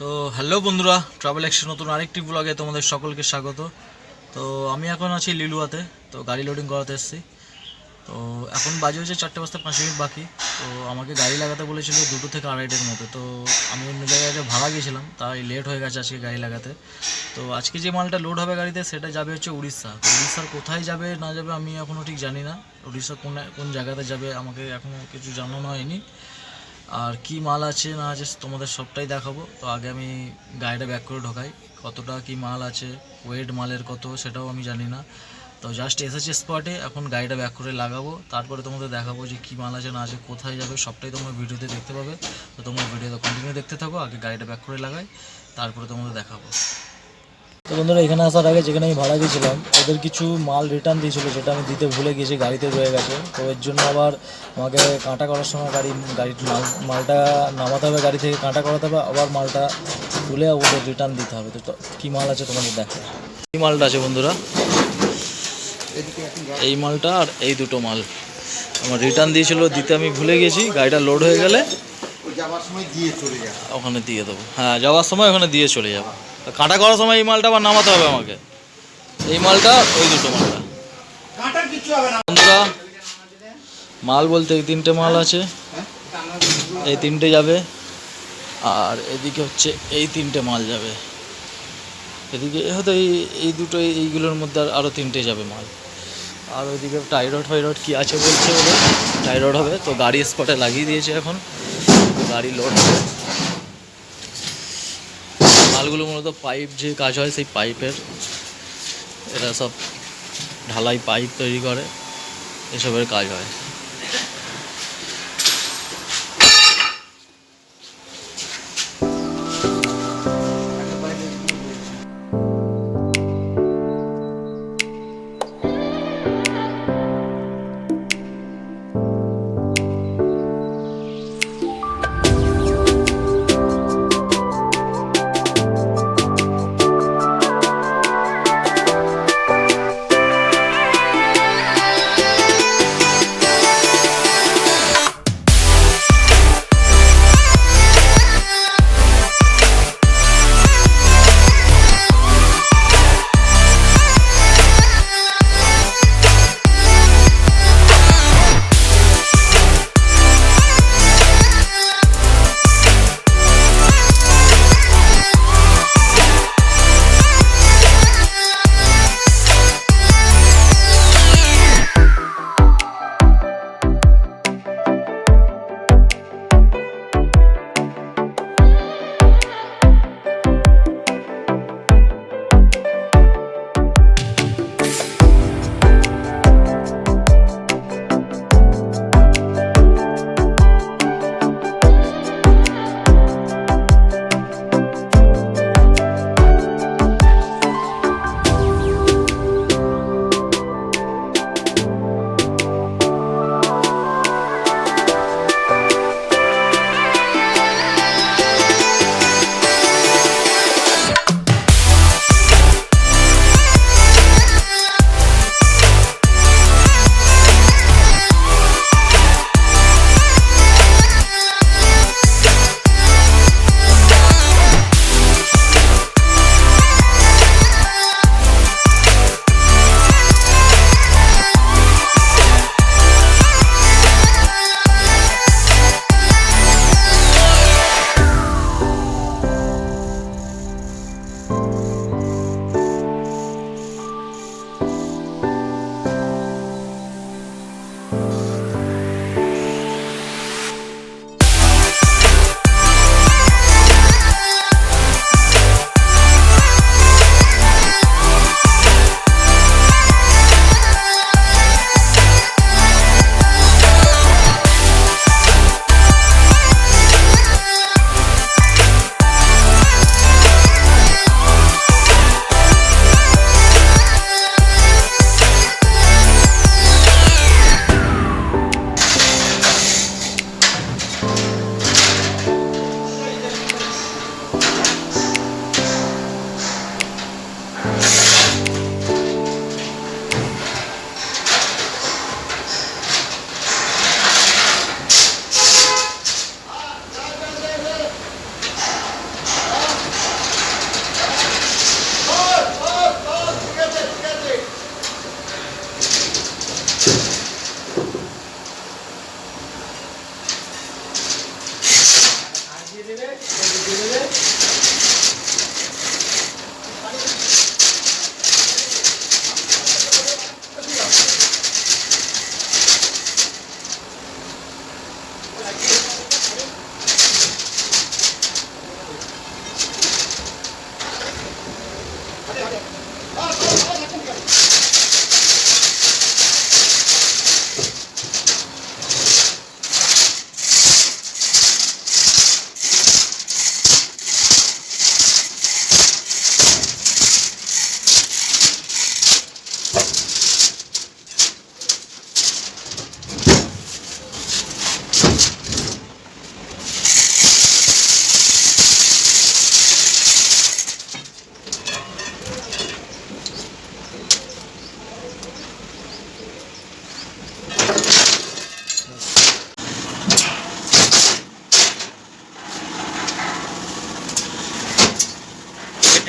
তো হ্যালো বন্ধুরা, ট্রাভেল এক্সের নতুন আরেকটি ব্লগে তোমাদের সকলকে স্বাগত। তো আমি এখন আছি লিলুয়াতে, তো গাড়ি লোডিং করাতে এসেছি। তো এখন বাজে হচ্ছে 4:05 বাকি। তো আমাকে গাড়ি লাগাতে বলেছিল 2 থেকে 2:30-এর মধ্যে। তো আমি অন্য জায়গায় ভাড়া গিয়েছিলাম, তাই লেট হয়ে গেছে আজকে গাড়ি লাগাতে। তো আজকে যে মালটা লোড হবে গাড়িতে সেটা যাবে হচ্ছে উড়িষ্যা। তো উড়িষ্যার কোথায় যাবে না যাবে আমি এখনও ঠিক জানি না। উড়িষ্যা কোন কোন জায়গাতে যাবে আমাকে এখনও কিছু জানানো হয়নি। আর কি মাল আছে না আছে তোমাদের সবটাই দেখাবো। তো আগে আমি গাড়িটা ব্যাক করে ঢোকাই, কতটা কি মাল আছে, ওয়েট মালের কত সেটাও আমি জানি না। তো জাস্ট এসেছে স্পটে, এখন গাড়িটা ব্যাক করে লাগাবো, তারপরে তোমাদের দেখাবো যে কী মাল আছে না আছে, কোথায় যাবে, সবটাই তোমরা ভিডিওতে দেখতে পাবে। তো তোমরা ভিডিওতে কন্টিনিউ দেখতে থাকো, আগে গাড়িটা ব্যাক করে লাগাই, তারপরে তোমাদের দেখাবো। তো বন্ধুরা, এখানে আসার আগে যেখানে আমি ভাড়া গিয়েছিলাম ওদের কিছু মাল রিটার্ন দিয়েছিলো, যেটা আমি দিতে ভুলে গেছি, গাড়িতে রয়ে গেছে। তো এর জন্য আবার আমাকে কাঁটা করার সময় গাড়ির মালটা নামাতে হবে, গাড়ি থেকে কাঁটা করাতে হবে, আবার মালটা তুলে ওদের রিটার্ন দিতে হবে। তো কী মাল আছে তোমাদের দেখো। এই মালটা আছে বন্ধুরা, এই মালটা আর এই দুটো মাল আমার রিটার্ন দিয়েছিল, দিতে আমি ভুলে গেছি। গাড়িটা লোড হয়ে গেলে যাওয়ার সময় দিয়ে চলে যাবে, ওখানে দিয়ে দেবো। হ্যাঁ, যাওয়ার সময় ওখানে দিয়ে চলে যাবো। কাঁটা করার সময় এই মালটা আবার নামাতে হবে আমাকে, এই মালটা ওই দুটো মালটা। বন্ধুরা, মাল বলতে এই 3টে মাল আছে, এই 3টে যাবে। আর এদিকে হচ্ছে এই 3টে মাল যাবে। এদিকে হয়তো এই দুটো, এইগুলোর মধ্যে আরও 3টে যাবে মাল। আর ওইদিকে টাইরড ফাইরড কী আছে বলছে, ওদের টাইরড হবে। তো গাড়ি স্পটে লাগিয়ে দিয়েছে, এখন গাড়ি লোড হবে। মালগুলো মূলত পাইপ যে কাজ হয় সেই পাইপের, এরা সব ঢালাই পাইপ তৈরি করে, এসবের কাজ হয়।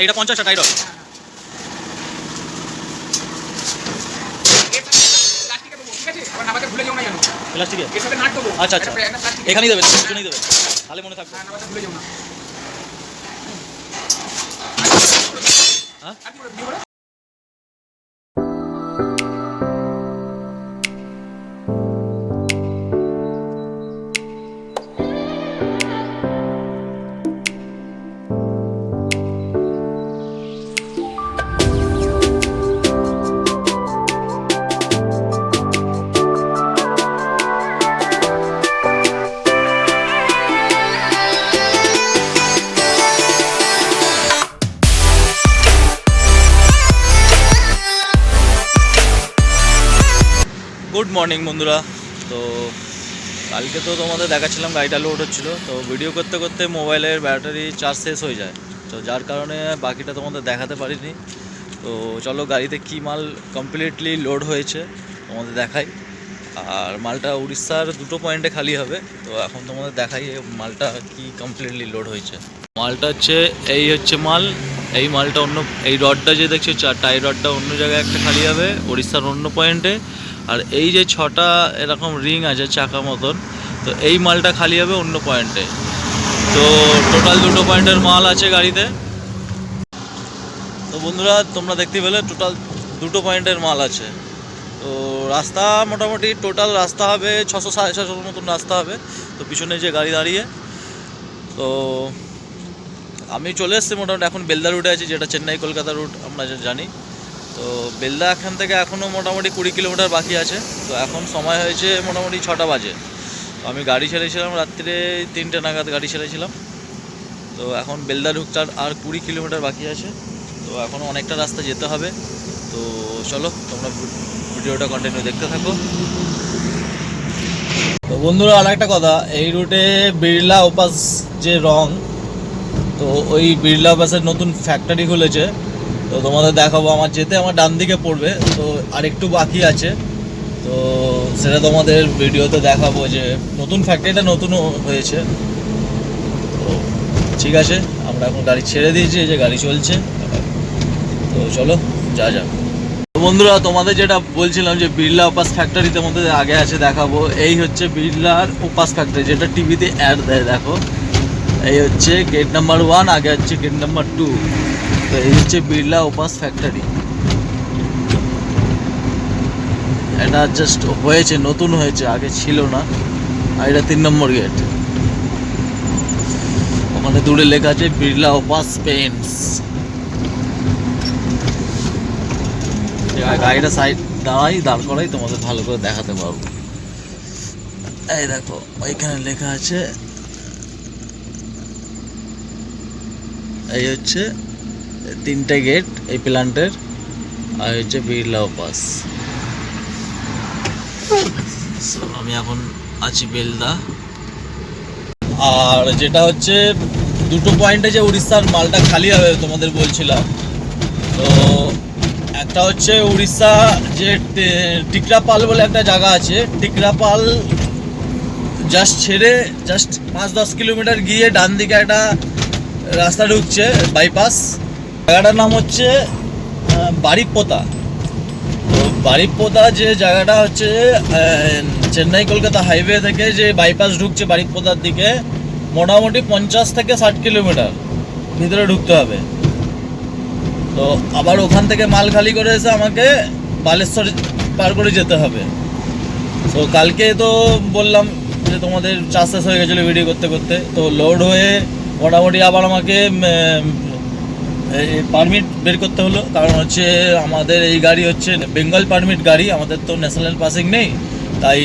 এইটা 50 টাই রড প্লাস্টিকে আচ্ছা আচ্ছা এখানেই দেবেন পিছনেই দেবেন তাহলে মনে থাকবে হ্যাঁ গুড মর্নিং বন্ধুরা। তো কালকে তো তোমাদের দেখাচ্ছিলাম গাড়িটা লোড হচ্ছিলো, তো ভিডিও করতে করতে মোবাইলের ব্যাটারি চার্জ শেষ হয়ে যায়, তো যার কারণে বাকিটা তোমাদের দেখাতে পারিনি। তো চলো গাড়িতে কি মাল কমপ্লিটলি লোড হয়েছে তোমাদের দেখাই। আর মালটা উড়িষ্যার 2টো পয়েন্টে খালি হবে, তো এখন তোমাদের দেখাই মালটা কি কমপ্লিটলি লোড হয়েছে। মালটা হচ্ছে এই হচ্ছে মাল, এই মালটা অন্য এই রডটা যে দেখছো চারটা, এই রডটা অন্য জায়গায় একটা খালি হবে উড়িষ্যার অন্য পয়েন্টে। আর এই যে 6টা এরকম রিং আছে চাকা মতন, তো এই মালটা খালি হবে অন্য পয়েন্টে। তো টোটাল 2টো পয়েন্টের মাল আছে গাড়িতে। তো বন্ধুরা তোমরা দেখতে পেলে টোটাল 2টো পয়েন্টের মাল আছে। তো রাস্তা মোটামুটি টোটাল রাস্তা হবে 600-650 মতন রাস্তা হবে। তো পিছনে যে গাড়ি দাঁড়িয়ে, তো আমি চলে এসেছি মোটামুটি এখন বেলদা রুটে আছি, যেটা চেন্নাই কলকাতা রুট আমরা জানি। তো বেলদা এখান থেকে এখনও মোটামুটি 20 কিলোমিটার বাকি আছে। তো এখন সময় হয়েছে মোটামুটি 6টা বাজে। তো আমি গাড়ি ছেড়েছিলাম রাত্রে 3টে নাগাদ গাড়ি ছেড়েছিলাম। তো এখন বেলদা ঢুকতে আর 20 কিলোমিটার বাকি আছে। তো এখনও অনেকটা রাস্তা যেতে হবে। তো চলো তোমরা ভিডিওটা কন্টিনিউ দেখতে থাকো। তো বন্ধুরা আর একটা কথা, এই রুটে বিড়লা ওপাস যে রং, তো ওই বিড়লা ওপাসের নতুন ফ্যাক্টরি খুলেছে। তো তোমাদের দেখাবো, আমার যেতে আমার ডান দিকে পড়বে, তো আর একটু বাকি আছে। তো সেটা তোমাদের ভিডিওতে দেখাবো যে নতুন ফ্যাক্টরিটা নতুন হয়েছে। তো ঠিক আছে, আমরা এখন গাড়ি ছেড়ে দিয়েছি, যে গাড়ি চলছে। তো চলো যা যা। বন্ধুরা তোমাদের যেটা বলছিলাম যে বিড়লা ওপাস ফ্যাক্টরি তোমাদের আগে আছে দেখাবো। এই হচ্ছে বিড়লার ওপাস ফ্যাক্টরি, যেটা টিভিতে অ্যাড দেয় দেখো। এই হচ্ছে গেট নাম্বার 1, আগে হচ্ছে গেট নাম্বার 2। তো এই হচ্ছে বিড়লা ওপাস ফ্যাক্টরি। এটা জাস্ট হয়েছে, নতুন হয়েছে, আগে ছিল না। আর এটা 3 নম্বর গেট। ওখানে দূরে লেখা আছে বিড়লা ওপাস পেইন্টস। গাড়িটা সাইড দাঁড় করাই তোমাদের ভালো করে দেখাতে পারবো। এই দেখো ওইখানে লেখা আছে, এই হচ্ছে 3টে গেট এই প্ল্যান্টের, আর হচ্ছে বিড়লা ওপাস। আমি এখন আছি বেলদা। আর যেটা হচ্ছে 2টো পয়েন্টে যে উড়িষ্যার মালটা খালি হবে তোমাদের বলছিলাম, তো একটা হচ্ছে উড়িষ্যা যে টিকরাপাল বলে একটা জায়গা আছে, টিকরাপাল জাস্ট ছেড়ে জাস্ট 5-10 কিলোমিটার গিয়ে ডান দিকে একটা রাস্তা ঢুকছে বাইপাস। জায়গাটার নাম হচ্ছে বারিকপোতা। তো বারিকপোতা যে জায়গাটা হচ্ছে চেন্নাই কলকাতা হাইওয়ে থেকে যে বাইপাস ঢুকছে বারিকপোতার দিকে, মোটামুটি 50 থেকে 60 কিলোমিটার ভিতরে ঢুকতে হবে। তো আবার ওখান থেকে মাল খালি করে এসে আমাকে বালেশ্বর পার করে যেতে হবে। তো কালকে তো বললাম যে তোমাদের চাষ শেষ হয়ে গেছিলো ভিডিও করতে করতে, তো লোড হয়ে মোটামুটি আবার আমাকে পারমিট বের করতে হলো। কারণ হচ্ছে আমাদের এই গাড়ি হচ্ছে বেঙ্গল পারমিট গাড়ি, আমাদের তো ন্যাশনাল পাসিং নেই। তাই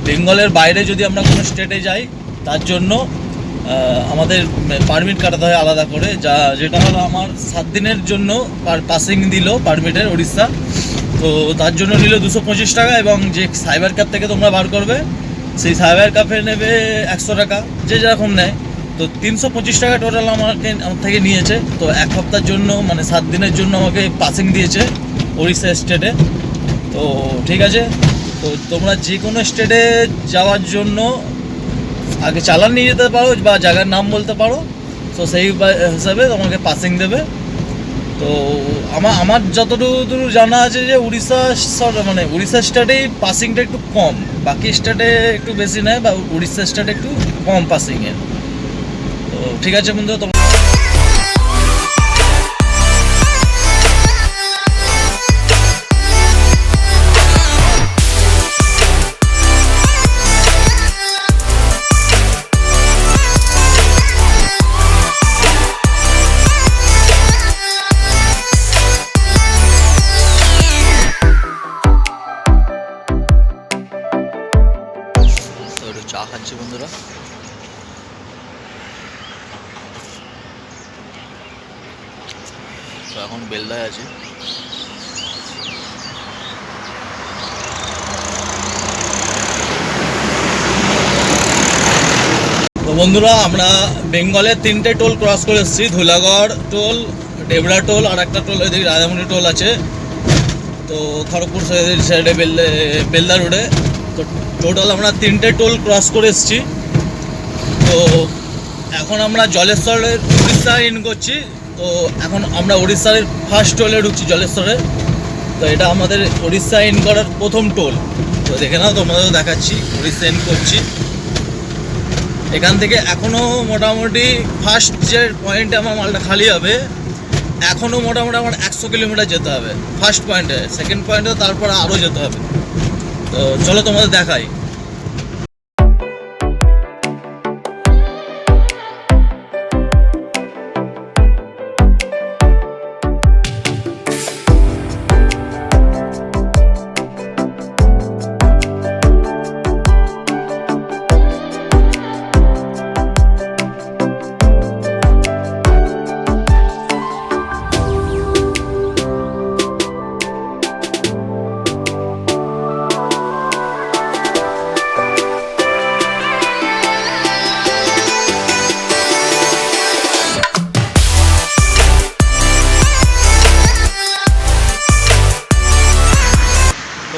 বেঙ্গলের বাইরে যদি আমরা কোনো স্টেটে যাই, তার জন্য আমাদের পারমিট কাটাতে হয় আলাদা করে। যেটা হলো আমার 7 দিনের জন্য পাসিং দিল পারমিটের উড়িষ্যা। তো তার জন্য নিল 225 টাকা, এবং যে সাইবার ক্যাব থেকে তোমরা বার করবে সেই সাইবার ক্যাফে নেবে 100 টাকা, যে যেরকম নেয়। তো 325 টাকা টোটাল আমার থেকে নিয়েছে। তো 1 সপ্তাহের জন্য মানে 7 দিনের জন্য আমাকে পাসিং দিয়েছে উড়িষ্যা স্টেটে। তো ঠিক আছে, তো তোমরা যে কোনো স্টেটে যাওয়ার জন্য আগে চালান নিয়ে যেতে পারো বা জায়গার নাম বলতে পারো। তো সেই হিসাবে তোমাকে পাসিং দেবে। তো আমার যতদূর জানা আছে যে উড়িষ্যা মানে উড়িষ্যা স্টেটেই পাসিংটা একটু কম, বাকি স্টেটে একটু বেশি নেয়, বা উড়িষ্যা স্টেটে একটু কম পাসিংয়ে। তো ঠিক আছে বন্ধু, তোমরা তো একটু চা খাচ্ছি বন্ধুরা। তো এখন বেলদায় আছি। তো বন্ধুরা, আমরা বেঙ্গলের 3টে টোল ক্রস করে এসেছি, ধুলাগড় টোল, ডেবরা টোল, আর একটা টোল এদিকে রাজামুড়ি টোল আছে। তো খড়গপুর সাইডে বেলদা রোডে। তো টোটাল আমরা 3টে টোল ক্রস করে এসেছি। তো এখন আমরা জলেশ্বরের উড়িষ্যা ইন করছি। তো এখন আমরা উড়িষ্যার ফার্স্ট টোলে ঢুকছি, জলেশ্বরে। তো এটা আমাদের উড়িষ্যা ইন করার প্রথম টোল। তো দেখে নাও, তোমাদেরও দেখাচ্ছি, উড়িষ্যা ইন করছি। এখান থেকে এখনও মোটামুটি ফার্স্ট যে পয়েন্টে আমার মালটা খালি হবে, এখনও মোটামুটি আমার 100 কিলোমিটার যেতে হবে ফার্স্ট পয়েন্টে। সেকেন্ড পয়েন্টে তারপর আরও যেতে হবে। তো চলো তোমাদের দেখাই।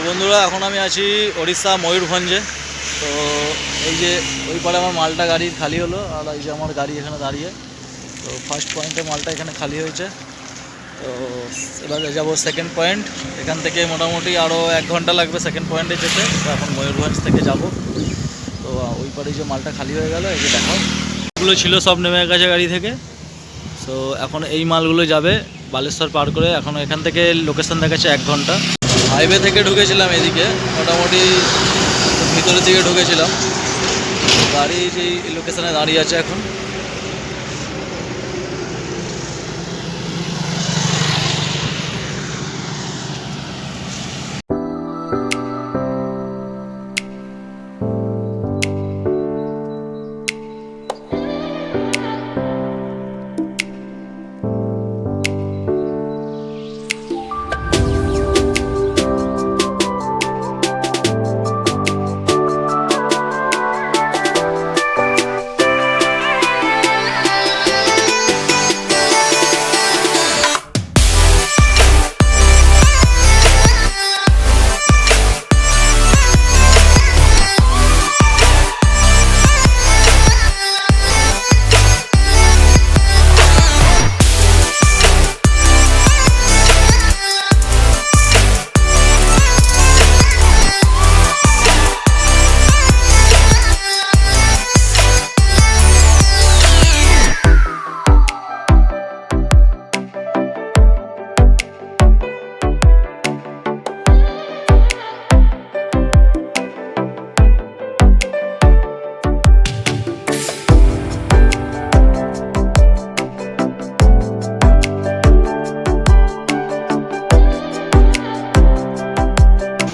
বন্ধুরা, এখন আমি আছি ওড়িশা ময়ূরভঞ্জে। তো এই যে ওই পারে আমার মালটা গাড়ি খালি হলো, আর এই যে আমার গাড়ি এখানে দাঁড়িয়ে। তো ফার্স্ট পয়েন্টে মালটা এখানে খালি হয়েছে। তো এবার যাবো সেকেন্ড পয়েন্ট। এখান থেকে মোটামুটি আরও 1 ঘন্টা লাগবে সেকেন্ড পয়েন্টে যেতে। তো এখন ময়ূরভঞ্জ থেকে যাব। তো ওই পারে যে মালটা খালি হয়ে গেল, এই যে দেখো, এগুলো ছিল সব নেমে গেছে গাড়ি থেকে। তো এখন এই মালগুলো যাবে বালেশ্বর পার করে। এখন এখান থেকে লোকেশন দেখাচ্ছে 1 ঘন্টা। হাইওয়ে থেকে ঢুকেছিলাম এদিকে, মোটামুটি ভিতরের দিকে ঢুকেছিলাম। গাড়ি যেই লোকেশনে দাঁড়িয়ে আছে এখন।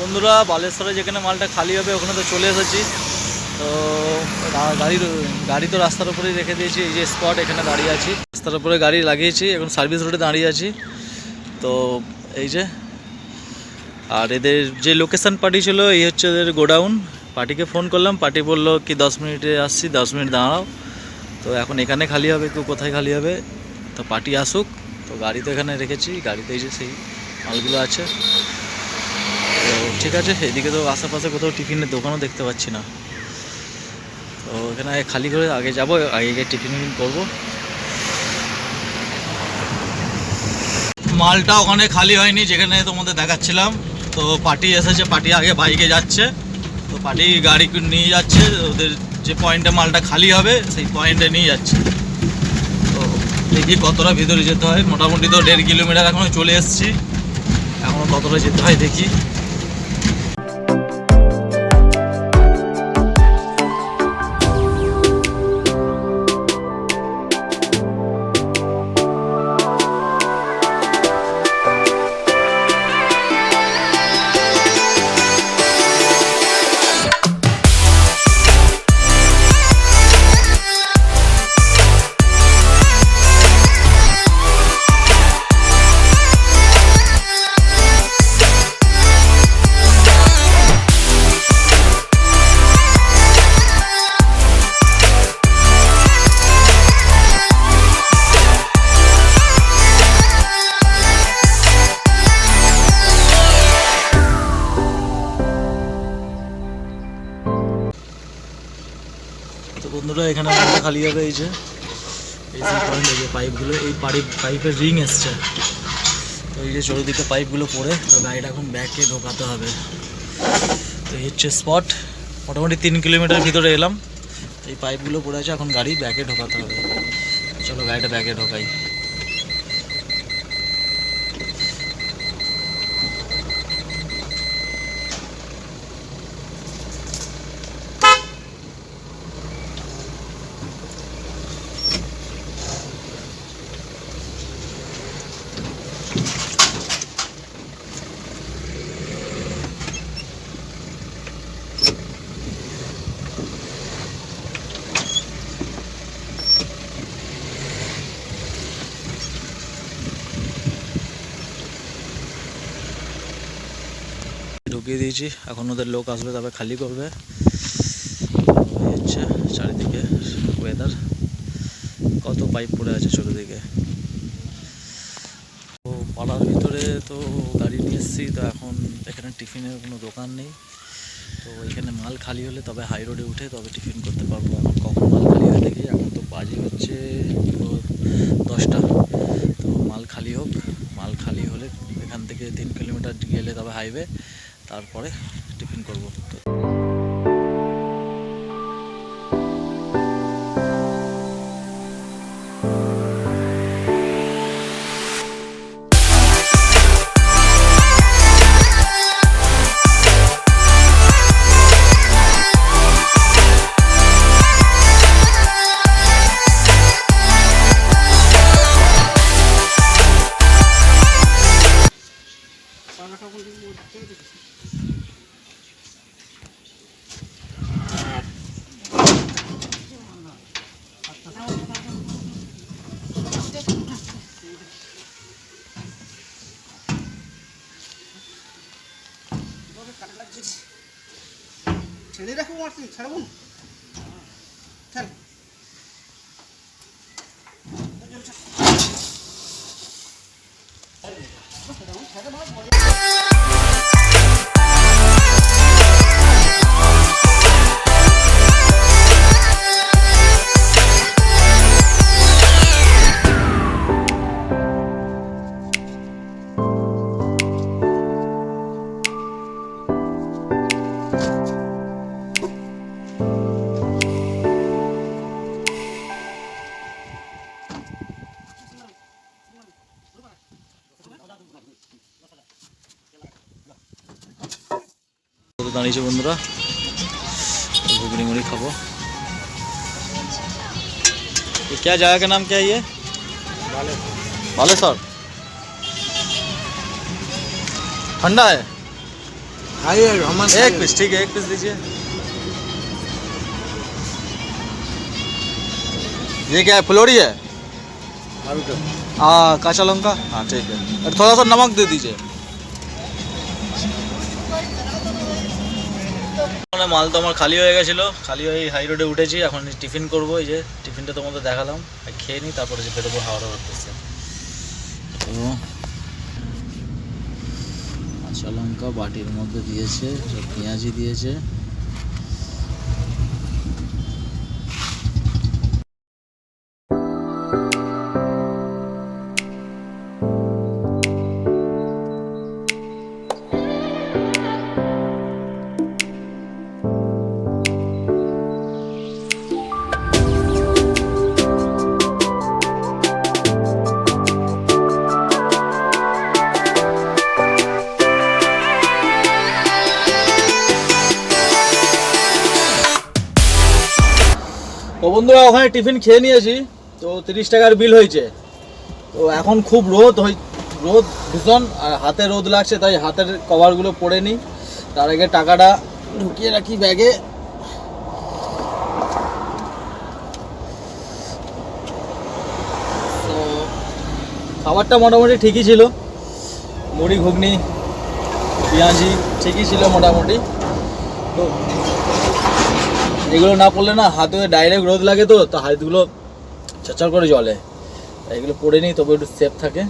বন্ধুরা, বালেশ্বরে যেখানে মালটা খালি হবে ওখানে তো চলে এসেছি। তো গাড়ি তো রাস্তার উপরেই রেখে দিয়েছি। এই যে স্পট, এখানে দাঁড়িয়ে আছি, রাস্তার উপরে গাড়ি লাগিয়েছি। এখন সার্ভিস রোডে দাঁড়িয়ে আছি। তো এই যে, আর এদের যে লোকেশান পাঠিয়েছিল এই হচ্ছে এদের গোডাউন। পার্টিকে ফোন করলাম, পার্টি বললো কি 10 মিনিটে আসছি, 10 মিনিট দাঁড়াও। তো এখন এখানে খালি হবে, তো কোথায় খালি হবে, তো পার্টি আসুক। তো গাড়ি তো এখানে রেখেছি, গাড়িতে এই যে সেই মালগুলো আছে। তো ঠিক আছে, এদিকে তো আশেপাশে কোথাও টিফিনের দোকানও দেখতে পাচ্ছি না। তো এখানে খালি করে আগে যাবো, আগে গিয়ে টিফিন করবো। মালটা ওখানে খালি হয়নি, যেখানে তোমাদের দেখাচ্ছিলাম। তো পার্টি এসেছে, পার্টি আগে বাইকে যাচ্ছে, তো পার্টি গাড়ি নিয়ে যাচ্ছে ওদের যে পয়েন্টে মালটা খালি হবে সেই পয়েন্টে নিয়ে যাচ্ছে। তো দেখি কতটা ভিতরে যেতে হয়। মোটামুটি তো 1.5 কিলোমিটার এখনও চলে এসেছি, এখনও কতটা যেতে হয় দেখি। তো বন্ধুরা এখানে মালটা খালি হবে, এই যে পয়েন্ট, এই যে পাইপগুলো, এই পাইপের রিং এসছে, তো এই যে চারিদিকে পাইপগুলো পড়ে, তো গাড়িটা এখন ব্যাকে ঢোকাতে হবে। তো এই হচ্ছে স্পট, মোটামুটি 3 কিলোমিটার ভিতরে এলাম। এই পাইপগুলো পড়ে আছে, এখন গাড়ি ব্যাকে ঢোকাতে হবে। চলো গাড়িটা ব্যাকে ঢোকাই। ঢুকিয়ে দিয়েছি, এখন ওদের লোক আসবে, তবে খালি করবে। এই হচ্ছে চারিদিকে ওয়েদার, কত পাইপ পড়ে আছে চারিদিকে। তো পাড়ার ভিতরে তো গাড়ি নিয়ে এসেছি, তো এখন এখানে টিফিনের কোনো দোকান নেই। তো এখানে মাল খালি হলে তবে হাই রোডে উঠে তবে টিফিন করতে পারবো। এখন কখন মাল খালি হয় দেখি, এখন তো বাজে হচ্ছে 10টা। তো মাল খালি হোক, মাল খালি হলে এখান থেকে 3 কিলোমিটার গেলে তবে হাইওয়ে, তারপরে টিফিন করবো। ছেড়ে রাখবো, মারছি ছাড়বো ছাড়। দাঁড়িয়েছে বন্ধুরা, घुगनी मुड़ी खाबो। ये क्या जगह का नाम क्या है? ये बालेश्वर। ठंडा है? एक पीस, ठीक है, 1 पीस दीजिए। ये क्या है, फुलौरी है? हाँ, काचा लौंगा, हाँ ठीक है, और थोड़ा सा नमक दे दीजिए। মাল তো আমার খালি হয়ে গেছিলো, খালি হয়ে হাই রোডে উঠেছি, এখন টিফিন করবো। এই যে টিফিনটা তোমাদের দেখালাম, খেয়ে নিই, তারপরে যে বেরোবো হাওড়া করতেছে। তো কাঁচা লঙ্কা বাটির মধ্যে দিয়েছে, পেঁয়াজি দিয়েছে, বন্ধুরা ওখানে টিফিন খেয়ে নিয়েছি, তো 30 টাকার বিল হয়েছে। তো এখন খুব রোদ ভীষণ, আর হাতে রোদ লাগছে, তাই হাতের কভারগুলো পরে নিই। তার আগে টাকাটা ঢুকিয়ে রাখি ব্যাগে। তো খাবারটা মোটামুটি ঠিকই ছিল, মুড়ি ঘুগনি পেঁয়াজি ঠিকই ছিল মোটামুটি। তো এগুলো না পড়লে না হাতে ডাইরেক্ট রোদ লাগে, তো হাতগুলো চচ্চর করে জ্বলে। এগুলো পরে নিই তবে একটু সেফ থাকে।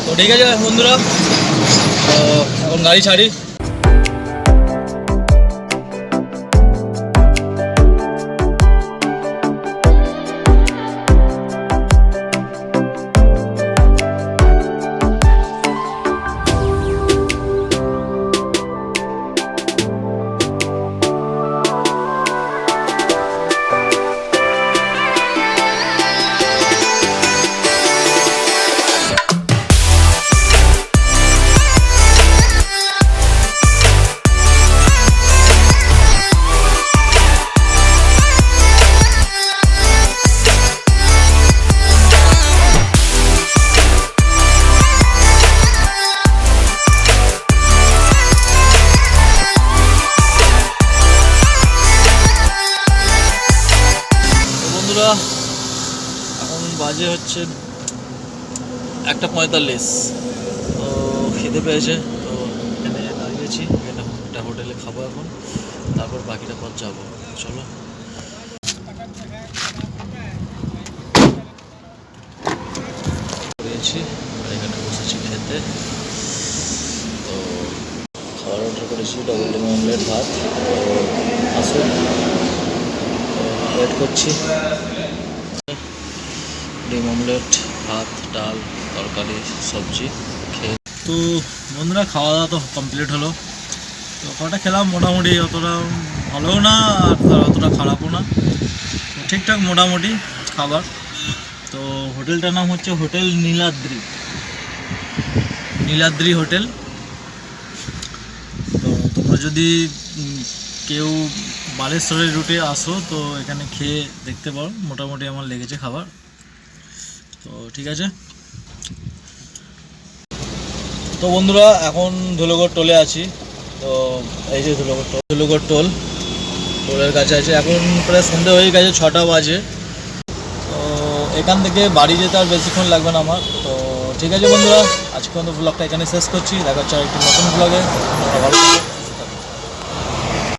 তো ঠিক আছে বন্ধুরা, এখন গাড়ি ছাড়ি। এখন বাজে হচ্ছে 1:45। তো খেতে পেয়েছে, তো এখানে দাঁড়িয়েছি, এখানে একটা হোটেলে খাবো এখন, তারপর বাকিটা পথ যাবো। চলো। পেয়েছি আর এখানে বসেছি খেতে। তো খাবার অর্ডার করেছি ডবল ডিম অমলেট ভাত। তো আসুন, ওয়েট করছি। ডিম অমলেট ভাত ডাল তরকারি সবজি খেয়ে। তো বন্ধুরা খাওয়া দাওয়া তো কমপ্লিট হলো। তো খাওয়াটা খেলাম মোটামুটি, অতটা ভালোও না আর অতটা খারাপও না, তো ঠিকঠাক মোটামুটি খাবার। তো হোটেলটার নাম হচ্ছে হোটেল নীলাদ্রি হোটেল। তো তোমরা যদি কেউ বালেশ্বরের রুটে আসো তো এখানে খেয়ে দেখতে পারো, মোটামুটি আমার লেগেছে খাবার। তো ঠিক আছে। তো বন্ধুরা এখন ধুলোগড় টোলে আছি। তো এই যে ধুলোগড় টোলের কাছে আছে। এখন প্রায় সন্ধ্যে হয়ে গেছে, 6টা বাজে। তো এখান থেকে বাড়ি যেতে আর বেশিক্ষণ লাগবে না আমার। তো ঠিক আছে বন্ধুরা, আজকে কিন্তু ব্লগটা এখানে শেষ করছি। দেখা হচ্ছে আরেকটি নতুন ব্লগে। ভালো থাকো।